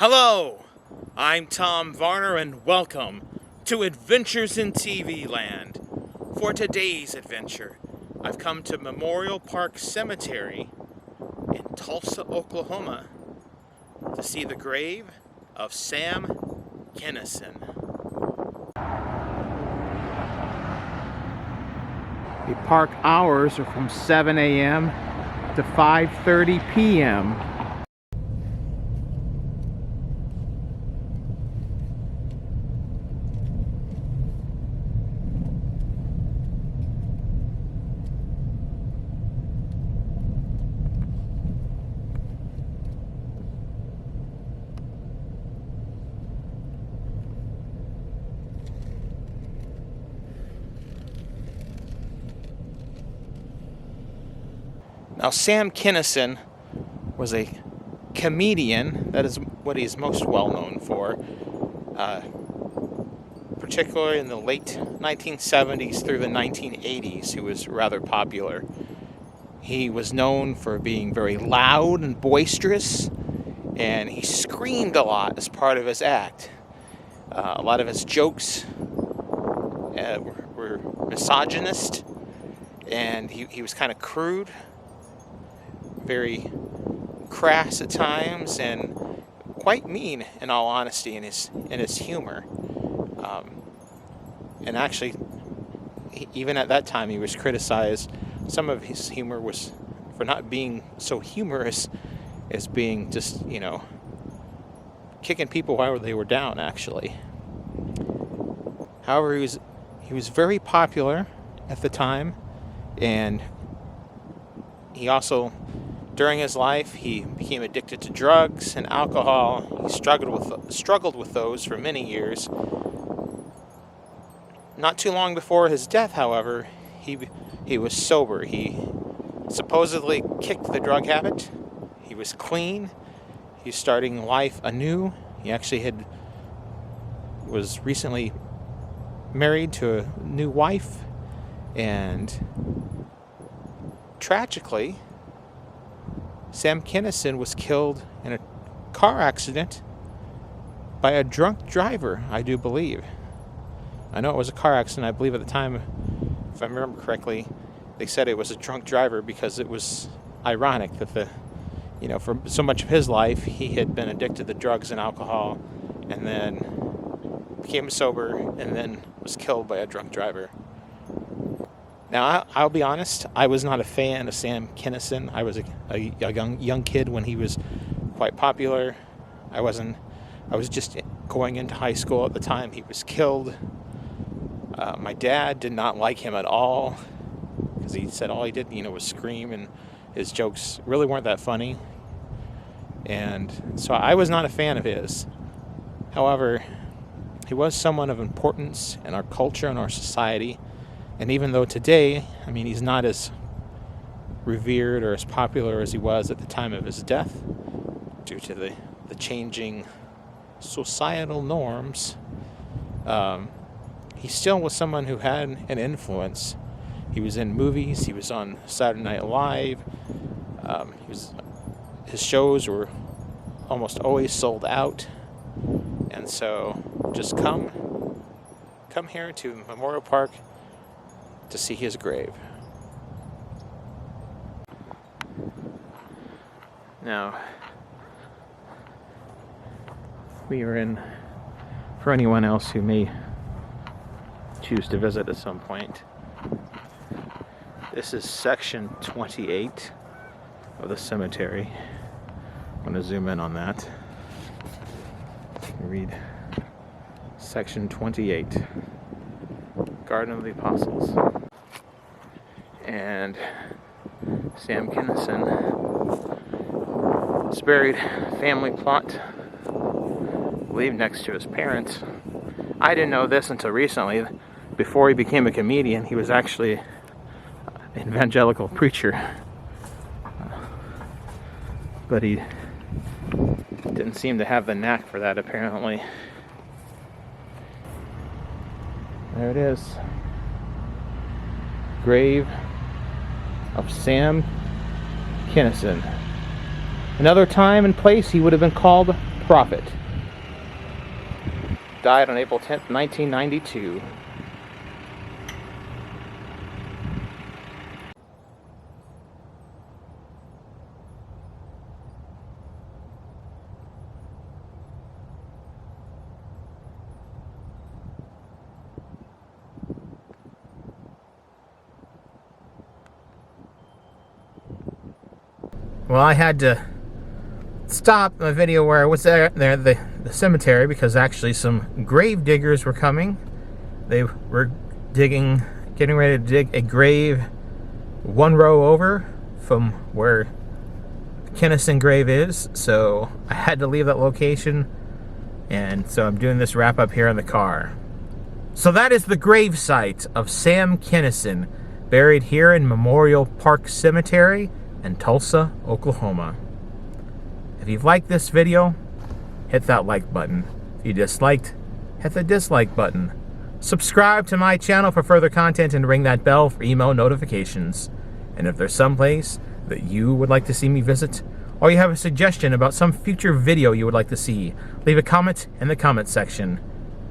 Hello, I'm Tom Varner and welcome to Adventures in TV Land. For today's adventure, I've come to Memorial Park Cemetery in Tulsa, Oklahoma to see the grave of Sam Kinison. The park hours are from 7 a.m. to 5:30 p.m. Now, Sam Kinison was a comedian. That is what he's most well known for, particularly in the late 1970s through the 1980s. He was rather popular. He was known for being very loud and boisterous, and he screamed a lot as part of his act. A lot of his jokes were misogynist, and he was kind of crude, very crass at times, and quite mean, in all honesty, in his humor. And actually, even at that time, he was criticized. Some of his humor was for not being so humorous as being just, kicking people while they were down, actually. However, he was very popular at the time, and he also, during his life, he became addicted to drugs and alcohol. He struggled with those for many years. Not too long before his death, however, he was sober. He supposedly kicked the drug habit. He was clean. He's starting life anew. He actually was recently married to a new wife, and tragically, Sam Kinison was killed in a car accident by a drunk driver, I do believe. I know it was a car accident. I believe at the time, if I remember correctly, they said it was a drunk driver because it was ironic that for so much of his life, he had been addicted to drugs and alcohol, and then became sober, and then was killed by a drunk driver. Now, I'll be honest, I was not a fan of Sam Kinison. I was a young kid when he was quite popular. I was just going into high school at the time he was killed. My dad did not like him at all, because he said all he did, was scream, and his jokes really weren't that funny. And so I was not a fan of his. However, he was someone of importance in our culture and our society. And even though today, he's not as revered or as popular as he was at the time of his death, due to the changing societal norms, he still was someone who had an influence. He was in movies. He was on Saturday Night Live. His shows were almost always sold out. And so just come here to Memorial Park to see his grave. Now, we are in, for anyone else who may choose to visit at some point, this is section 28 of the cemetery. I'm going to zoom in on that. Read section 28, Garden of the Apostles. And Sam Kinison is buried, family plot, I believe next to his parents. I didn't know this until recently. Before he became a comedian, he was actually an evangelical preacher. But he didn't seem to have the knack for that, apparently. There it is. Grave of Sam Kinison. Another time and place he would have been called prophet. Died on April 10th, 1992. Well, I had to stop my video where I was there the cemetery, because actually some grave diggers were coming. They were getting ready to dig a grave one row over from where Kinison grave is, so I had to leave that location, and so I'm doing this wrap up here in the car. So that is the grave site of Sam Kinison, buried here in Memorial Park Cemetery in Tulsa, Oklahoma. If you've liked this video, hit that like button. If you disliked, hit the dislike button. Subscribe to my channel for further content and ring that bell for email notifications. And if there's some place that you would like to see me visit, or you have a suggestion about some future video you would like to see, leave a comment in the comment section.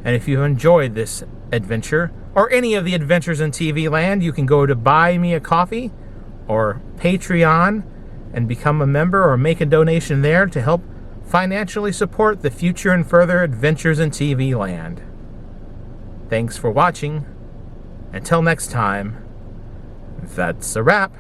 And if you enjoyed this adventure, or any of the adventures in TV land, you can go to Buy Me a Coffee or Patreon and become a member or make a donation there to help financially support the future and further adventures in TV land. Thanks for watching. Until next time, that's a wrap.